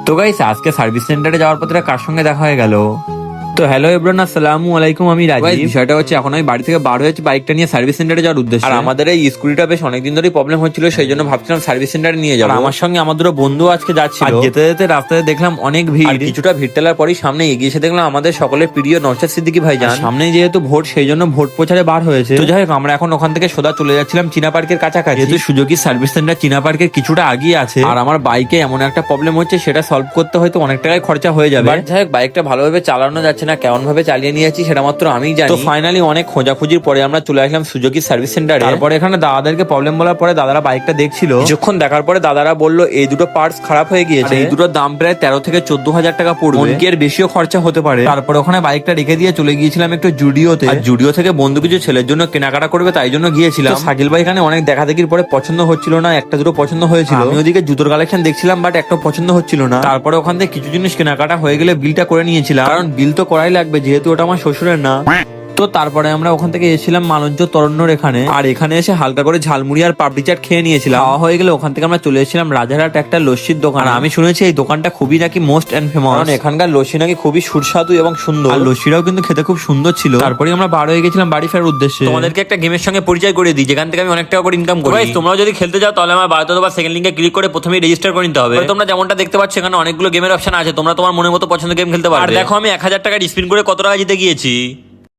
তো গাইস আজকে সার্ভিস সেন্টারে যাওয়ার পথে কার সঙ্গে দেখা হয়ে গেল। তো হ্যালো এভরিওয়ান, আসসালামু আলাইকুম। আমি রাজীব। বিষয়টা হচ্ছে এখন আমি বাড়ি থেকে বার হয়েছি বাইকটা নিয়ে সার্ভিস সেন্টারে যাওয়ার উদ্দেশ্যে। আর আমাদের এই স্কুটিটা বেশ অনেকদিন ধরেই প্রবলেম হচ্ছিল, সেই জন্য ভাবছিলাম সার্ভিস সেন্টারে নিয়ে যাবো। আমার সঙ্গে আমার দুটো বন্ধু আজকে যাচ্ছিল। আর যেতে যেতে রাস্তায় দেখলাম অনেক ভিড়। কিছুটা ভিড় টেলার পরই সামনে এগিয়ে এসে দেখলাম আমাদের সকলের প্রিয় নওশাদ সিদ্দিকী ভাইজান। সামনেই যেহেতু ভোট, সেই জন্য ভোট প্রচারে বার হয়েছে। তো যাই হোক, আমরা এখন ওখান থেকে সোজা চলে যাচ্ছিলাম চীনা পার্কের কাছাকাছি। যেহেতু সুজুকি সার্ভিস সেন্টার চীনা পার্কের কিছুটা আগিয়ে আছে, আর আমার বাইকে এমন একটা প্রবলেম হচ্ছে, সেটা সলভ করতে হয়তো অনেক টাকায় খরচা হয়ে যাবে। যাই হোক, বাইকটা ভালোভাবে চালানো যাচ্ছে না, কেমন ভাবে চালিয়ে নিয়ে যাচ্ছি সেটা মাত্র আমিই জানি। তো ফাইনালি অনেক খোঁজাখুঁজির পরে আমরা চলে আসলাম সুজুকি সার্ভিস সেন্টারে। তারপরে এখানে দাদাদেরকে প্রবলেম বলার পরে দাদারা বাইকটা দেখছিল। কিছুক্ষণ দেখার পরে দাদারা বললো এই দুটো পার্টস খারাপ হয়ে গিয়েছে, এই দুটোর দাম প্রায় 13 থেকে 14,000 টাকা পড়বে, এর বেশিও খরচা হতে পারে। তারপরে ওখানে বাইকটা রেখে দিয়ে চলে গিয়েছিলাম একটু জুডিওতে। আর জুডিও থেকে বন্ধু কিছু ছেলের জন্য কেনাকাটা করবে, তাই জন্য গিয়েছিলাম। শাকিল ভাই এখানে অনেক দেখা দেখির পরে পছন্দ হচ্ছিল না, একটা দুটো পছন্দ হয়েছিল। আমি ওদিকে জুতোর কালেকশন দেখছিলাম, বাট একটা পছন্দ হচ্ছিল না। তারপরে ওখান থেকে কিছু জিনিস কেনাকাটা হয়ে গেলে বিলটা করে নিয়েছিলাম, কারণ বিল তো করাই লাগবে, যেহেতু ওটা আমার শ্বশুরের না। তো তারপরে আমরা ওখান থেকে এসেছিলাম মালঞ্চ তরণ্যর এখানে, আর এখানে এসে হালকা করে ঝালমুড়ি আর পাপড়ি চাট খেয়ে নিয়েছিলাম। খাওয়া হয়ে গেলে ওখান থেকে আমরা চলে এসেছিলাম রাজারহাট একটা লস্যির দোকান। আর আমি শুনেছি এই দোকানটা খুবই নাকি মোস্ট এন্ড ফেমাস, কারণ এখানকার লস্যি নাকি খুবই সুস্বাদু এবং সুন্দর। আর লস্যিটাও কিন্তু খেতে খুব সুন্দর ছিল। তারপরে আমরা বার হয়ে গেছিলাম বাড়ি ফেরার উদ্দেশ্যে। তোমাদেরকে একটা গেমের সঙ্গে পরিচয় করে দিই, যেখান থেকে আমি অনেক টাকা করে ইনকাম করি। তোমরাও যদি খেলতে যাও তাহলে আমার বারোতে বা সেকেন্ড লিঙ্কে ক্লিক করে প্রথমেই রেজিস্টার করে নিতে হবে। তোমরা যেমনটা দেখতে পাচ্ছ এখানে অনেকগুলো গেমের অপশন আছে, তোমরা তোমার মনের মতো পছন্দ গেম খেলতে পারবে। আর দেখো আমি 1000 টাকা স্পিন করে কত টাকা জিতে গিয়েছি।